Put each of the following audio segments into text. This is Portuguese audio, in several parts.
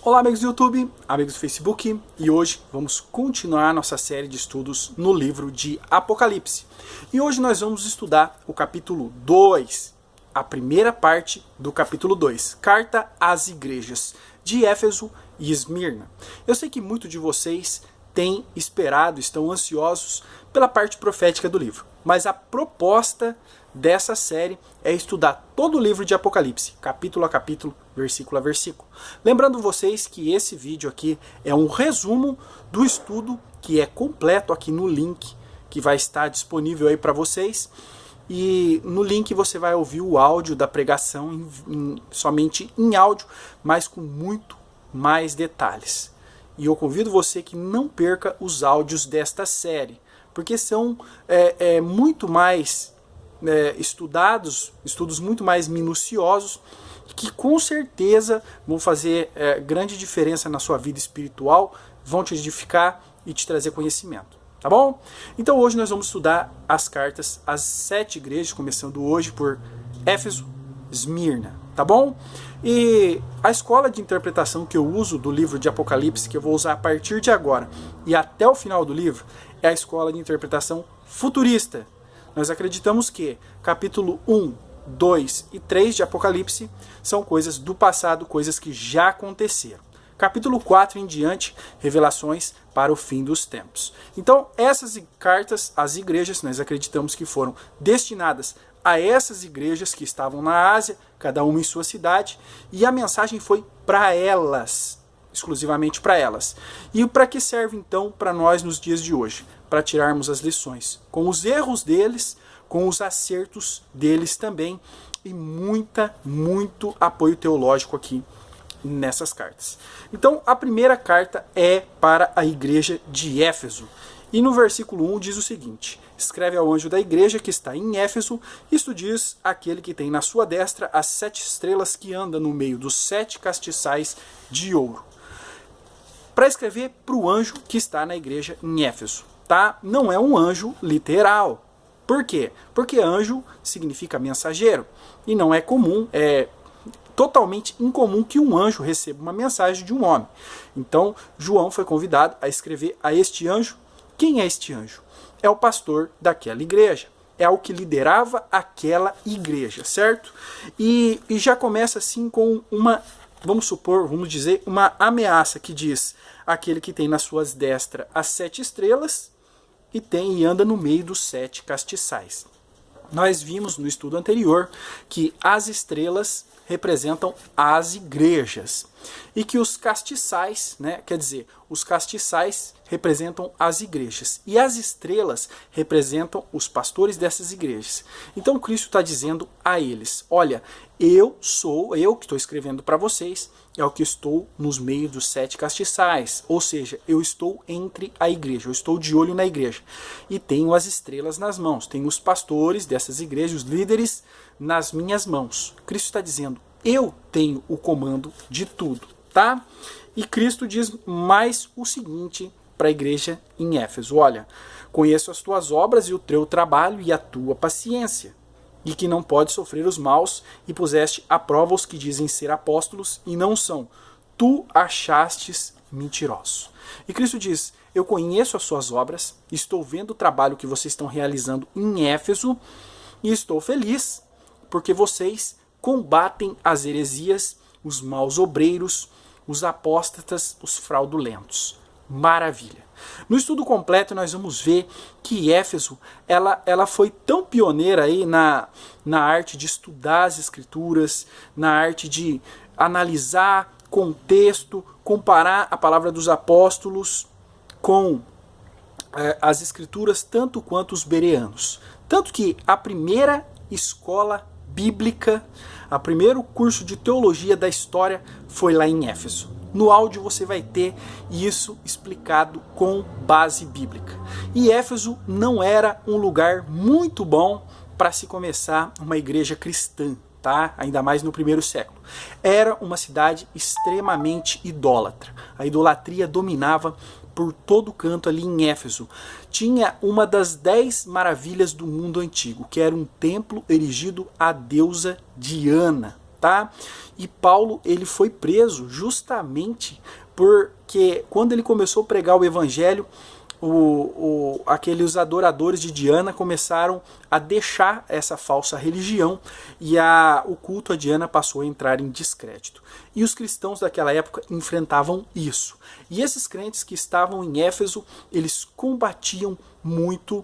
Olá amigos do YouTube, amigos do Facebook, e hoje vamos continuar nossa série de estudos no livro de Apocalipse. E hoje nós vamos estudar o capítulo 2, a primeira parte do capítulo 2, Carta às Igrejas de Éfeso e Esmirna. Eu sei que muitos de vocês têm esperado, estão ansiosos pela parte profética do livro, mas a proposta dessa série é estudar todo o livro de Apocalipse, capítulo a capítulo, versículo a versículo. Lembrando vocês que esse vídeo aqui é um resumo do estudo que é completo aqui no link que vai estar disponível aí para vocês. E no link você vai ouvir o áudio da pregação somente em áudio, mas com muito mais detalhes. E eu convido você que não perca os áudios desta série, porque são muito mais estudos muito mais minuciosos, que com certeza vão fazer grande diferença na sua vida espiritual, vão te edificar e te trazer conhecimento, tá bom? Então hoje nós vamos estudar as cartas às 7 igrejas, começando hoje por Éfeso, Esmirna, tá bom? E a escola de interpretação que eu uso do livro de Apocalipse, que eu vou usar a partir de agora e até o final do livro, é a escola de interpretação futurista. Nós acreditamos que capítulo 1, 2 e 3 de Apocalipse são coisas do passado, coisas que já aconteceram. Capítulo 4 em diante, revelações para o fim dos tempos. Então, essas cartas às igrejas, nós acreditamos que foram destinadas a essas igrejas que estavam na Ásia, cada uma em sua cidade, e a mensagem foi para elas, exclusivamente para elas. E para que serve então para nós nos dias de hoje? Para tirarmos as lições com os erros deles, com os acertos deles também, e muito apoio teológico aqui nessas cartas. Então a primeira carta é para a igreja de Éfeso. E no versículo 1 diz o seguinte: escreve ao anjo da igreja que está em Éfeso, isto diz aquele que tem na sua destra as 7 estrelas, que anda no meio dos 7 castiçais de ouro. Para escrever para o anjo que está na igreja em Éfeso, tá? Não é um anjo literal. Por quê? Porque anjo significa mensageiro, e não é comum, é totalmente incomum que um anjo receba uma mensagem de um homem. Então João foi convidado a escrever a este anjo. Quem é este anjo? É o pastor daquela igreja, é o que liderava aquela igreja, certo? E já começa assim com uma, vamos dizer, uma ameaça que diz: aquele que tem nas suas destras as 7 estrelas e anda no meio dos 7 castiçais. Nós vimos no estudo anterior que as estrelas representam as igrejas e que os castiçais, quer dizer, os castiçais representam as igrejas e as estrelas representam os pastores dessas igrejas. Então Cristo está dizendo a eles: olha, eu que estou escrevendo para vocês, é o que estou nos meios dos 7 castiçais, ou seja, eu estou entre a igreja, eu estou de olho na igreja e tenho as estrelas nas mãos, tenho os pastores dessas igrejas, os líderes nas minhas mãos. Cristo está dizendo: eu tenho o comando de tudo, tá? E Cristo diz mais o seguinte para a igreja em Éfeso: olha, conheço as tuas obras e o teu trabalho e a tua paciência, e que não pode sofrer os maus, e puseste à prova os que dizem ser apóstolos e não são. Tu achastes mentirosos. E Cristo diz: eu conheço as suas obras, estou vendo o trabalho que vocês estão realizando em Éfeso, e estou feliz, porque vocês combatem as heresias, os maus obreiros, os apóstatas, os fraudulentos. Maravilha! No estudo completo nós vamos ver que Éfeso ela foi tão pioneira aí na arte de estudar as escrituras, na arte de analisar contexto, comparar a palavra dos apóstolos com as escrituras, tanto quanto os bereanos. Tanto que a primeira escola bíblica, o primeiro curso de teologia da história foi lá em Éfeso. No áudio você vai ter isso explicado com base bíblica. E Éfeso não era um lugar muito bom para se começar uma igreja cristã, tá? Ainda mais no primeiro século. Era uma cidade extremamente idólatra. A idolatria dominava por todo canto ali em Éfeso. Tinha uma das 10 maravilhas do mundo antigo, que era um templo erigido à deusa Diana. tá? E Paulo, ele foi preso justamente porque quando ele começou a pregar o evangelho, aqueles adoradores de Diana começaram a deixar essa falsa religião e o culto a Diana passou a entrar em descrédito. E os cristãos daquela época enfrentavam isso. E esses crentes que estavam em Éfeso, eles combatiam muito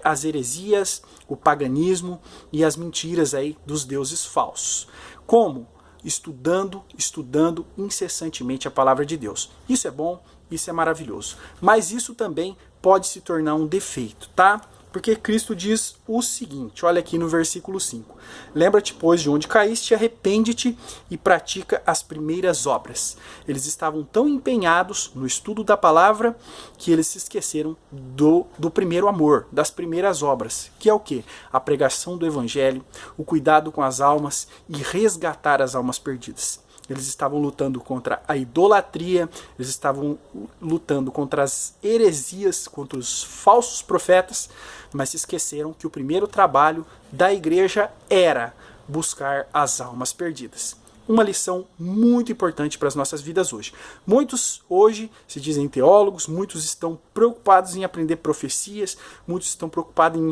as heresias, o paganismo e as mentiras aí dos deuses falsos. Como? Estudando incessantemente a palavra de Deus. Isso é bom, isso é maravilhoso. Mas isso também pode se tornar um defeito, tá? Porque Cristo diz o seguinte, olha aqui no versículo 5. Lembra-te, pois, de onde caíste, arrepende-te e pratica as primeiras obras. Eles estavam tão empenhados no estudo da palavra que eles se esqueceram do primeiro amor, das primeiras obras, que é o quê? A pregação do evangelho, o cuidado com as almas e resgatar as almas perdidas. Eles estavam lutando contra a idolatria, eles estavam lutando contra as heresias, contra os falsos profetas, mas se esqueceram que o primeiro trabalho da igreja era buscar as almas perdidas. Uma lição muito importante para as nossas vidas hoje. Muitos hoje se dizem teólogos, muitos estão preocupados em aprender profecias, muitos estão preocupados em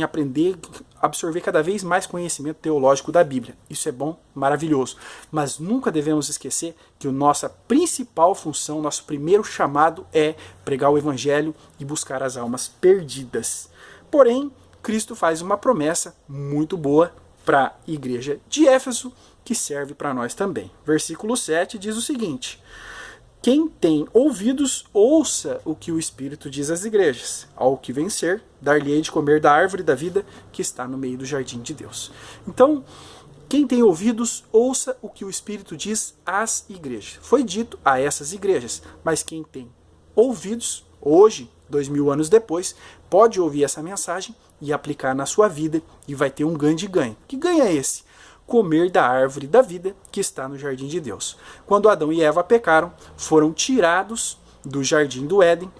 absorver cada vez mais conhecimento teológico da Bíblia. Isso é bom, maravilhoso. Mas nunca devemos esquecer que a nossa principal função, nosso primeiro chamado é pregar o Evangelho e buscar as almas perdidas. Porém, Cristo faz uma promessa muito boa para a igreja de Éfeso, que serve para nós também. Versículo 7 diz o seguinte: quem tem ouvidos, ouça o que o Espírito diz às igrejas. Ao que vencer, dar-lhe-ei de comer da árvore da vida que está no meio do jardim de Deus. Então, quem tem ouvidos, ouça o que o Espírito diz às igrejas. Foi dito a essas igrejas, mas quem tem ouvidos, hoje, 2000 anos depois, pode ouvir essa mensagem e aplicar na sua vida e vai ter um grande ganho. Que ganho é esse? Comer da árvore da vida que está no jardim de Deus. Quando Adão e Eva pecaram, foram tirados do jardim do Éden,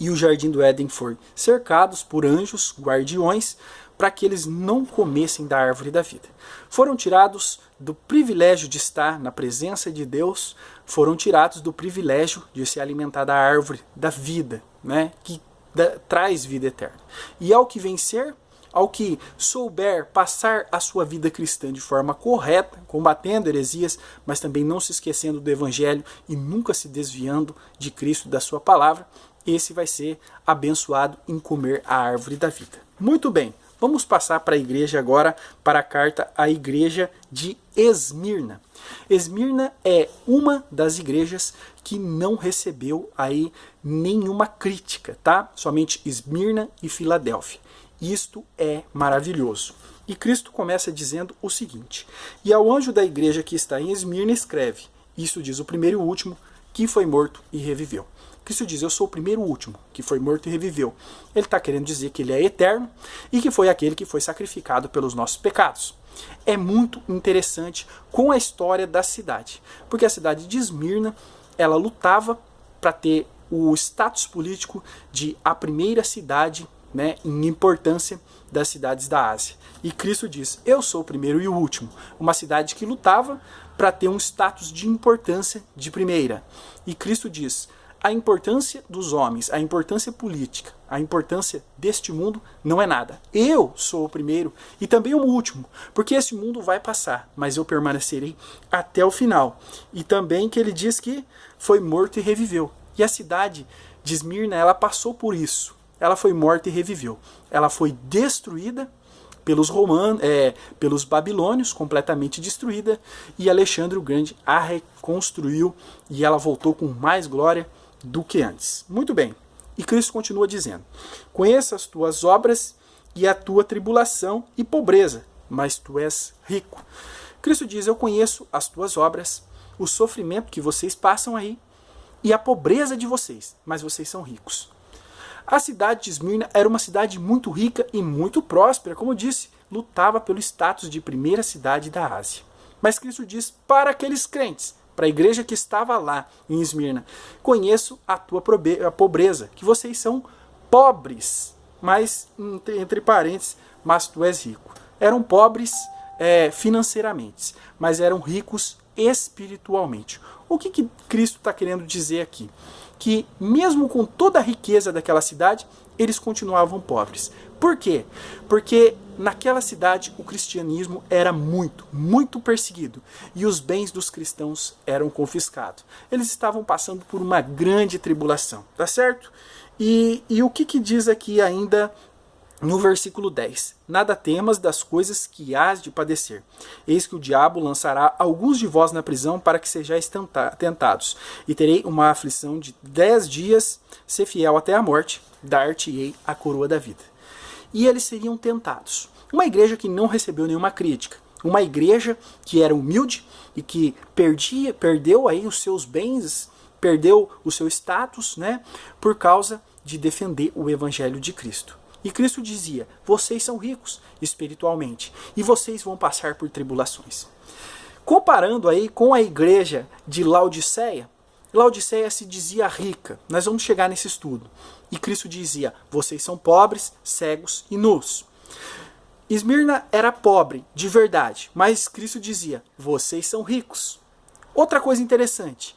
e o jardim do Éden foi cercados por anjos, guardiões, para que eles não comessem da árvore da vida. Foram tirados do privilégio de estar na presença de Deus, foram tirados do privilégio de se alimentar da árvore da vida, né, que traz vida eterna. E ao que vencer, ao que souber passar a sua vida cristã de forma correta, combatendo heresias, mas também não se esquecendo do Evangelho e nunca se desviando de Cristo, da sua palavra, esse vai ser abençoado em comer a árvore da vida. Muito bem, vamos passar para a igreja agora, para a carta à igreja de Esmirna. Esmirna é uma das igrejas que não recebeu aí nenhuma crítica, tá? Somente Esmirna e Filadélfia. Isto é maravilhoso. E Cristo começa dizendo o seguinte: e ao anjo da igreja que está em Esmirna escreve, isso diz o primeiro e o último, que foi morto e reviveu. Cristo diz, eu sou o primeiro e o último, que foi morto e reviveu. Ele está querendo dizer que ele é eterno e que foi aquele que foi sacrificado pelos nossos pecados. É muito interessante com a história da cidade, porque a cidade de Esmirna, ela lutava para ter o status político de a primeira cidade, né, em importância das cidades da Ásia. E Cristo diz, eu sou o primeiro e o último. Uma cidade que lutava para ter um status de importância de primeira. E Cristo diz, a importância dos homens, a importância política, a importância deste mundo não é nada. Eu sou o primeiro e também o último, porque esse mundo vai passar, mas eu permanecerei até o final. E também que ele diz que foi morto e reviveu. E a cidade de Esmirna, ela passou por isso. Ela foi morta e reviveu. Ela foi destruída pelos romanos, pelos babilônios, completamente destruída, e Alexandre o Grande a reconstruiu e ela voltou com mais glória do que antes. Muito bem. E Cristo continua dizendo, conheça as tuas obras e a tua tribulação e pobreza, mas tu és rico. Cristo diz, eu conheço as tuas obras, o sofrimento que vocês passam aí e a pobreza de vocês, mas vocês são ricos. A cidade de Esmirna era uma cidade muito rica e muito próspera, como eu disse, lutava pelo status de primeira cidade da Ásia. Mas Cristo diz para aqueles crentes, para a igreja que estava lá em Esmirna, conheço a tua pobreza, que vocês são pobres, mas, entre parênteses, mas tu és rico. Eram pobres financeiramente, mas eram ricos espiritualmente. O que Cristo está querendo dizer aqui? Que mesmo com toda a riqueza daquela cidade, eles continuavam pobres. Por quê? Porque naquela cidade o cristianismo era muito perseguido e os bens dos cristãos eram confiscados. Eles estavam passando por uma grande tribulação, tá certo? E o que diz aqui ainda no versículo 10? Nada temas das coisas que hás de padecer. Eis que o diabo lançará alguns de vós na prisão para que sejais tentados. E terei uma aflição de 10 dias, ser fiel até a morte, dar-te-ei a coroa da vida. E eles seriam tentados. Uma igreja que não recebeu nenhuma crítica. Uma igreja que era humilde e que perdeu aí os seus bens, perdeu o seu status, né, por causa de defender o evangelho de Cristo. E Cristo dizia, vocês são ricos espiritualmente e vocês vão passar por tribulações. Comparando aí com a igreja de Laodiceia, Laodiceia se dizia rica. Nós vamos chegar nesse estudo. E Cristo dizia, vocês são pobres, cegos e nus. Esmirna era pobre, de verdade, mas Cristo dizia, vocês são ricos. Outra coisa interessante,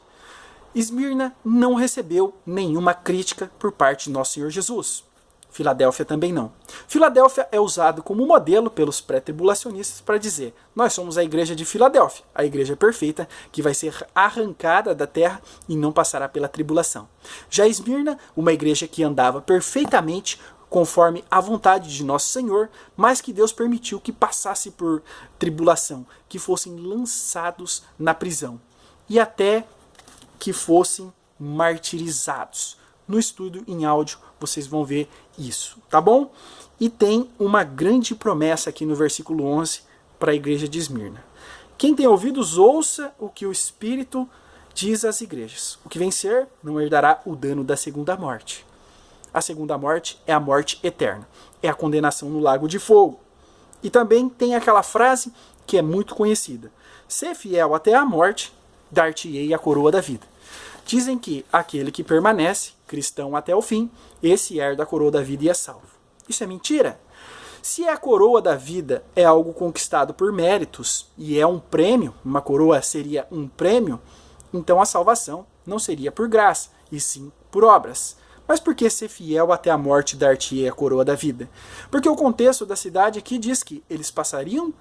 Esmirna não recebeu nenhuma crítica por parte de nosso Senhor Jesus. Filadélfia também não. Filadélfia é usado como modelo pelos pré-tribulacionistas para dizer, nós somos a igreja de Filadélfia, a igreja perfeita que vai ser arrancada da terra e não passará pela tribulação. Já Esmirna, uma igreja que andava perfeitamente conforme a vontade de nosso Senhor, mas que Deus permitiu que passasse por tribulação, que fossem lançados na prisão e até que fossem martirizados. No estudo em áudio vocês vão ver isso, tá bom? E tem uma grande promessa aqui no versículo 11 para a igreja de Esmirna. Quem tem ouvidos, ouça o que o Espírito diz às igrejas. O que vencer não herdará o dano da segunda morte. A segunda morte é a morte eterna, é a condenação no lago de fogo. E também tem aquela frase que é muito conhecida. Ser fiel até a morte, dar-te-ei a coroa da vida. Dizem que aquele que permanece, cristão até o fim, esse herda a coroa da vida e é salvo. Isso é mentira? Se a coroa da vida é algo conquistado por méritos e é um prêmio, uma coroa seria um prêmio, então a salvação não seria por graça, e sim por obras. Mas por que ser fiel até a morte dar-te-ei a coroa da vida? Porque o contexto da cidade aqui diz que eles passariam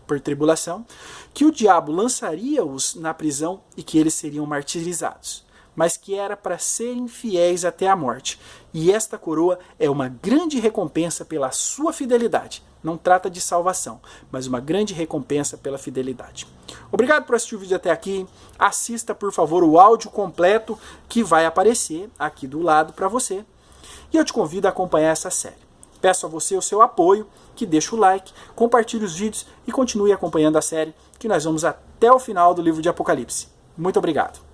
por tribulação, que o diabo lançaria-os na prisão e que eles seriam martirizados, mas que era para serem fiéis até a morte. E esta coroa é uma grande recompensa pela sua fidelidade. Não trata de salvação, mas uma grande recompensa pela fidelidade. Obrigado por assistir o vídeo até aqui. Assista, por favor, o áudio completo que vai aparecer aqui do lado para você. E eu te convido a acompanhar essa série. Peço a você o seu apoio, que deixe o like, compartilhe os vídeos e continue acompanhando a série, que nós vamos até o final do livro de Apocalipse. Muito obrigado.